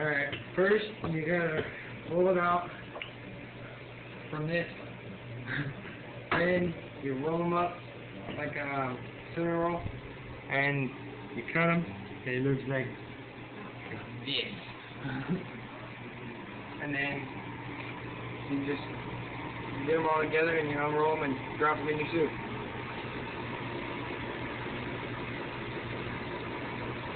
Alright, first you gotta roll it out from this. Then you roll them up like a cinnamon roll, and you cut them, and it looks like this. And then you just get them all together and you unroll them and drop them in your soup.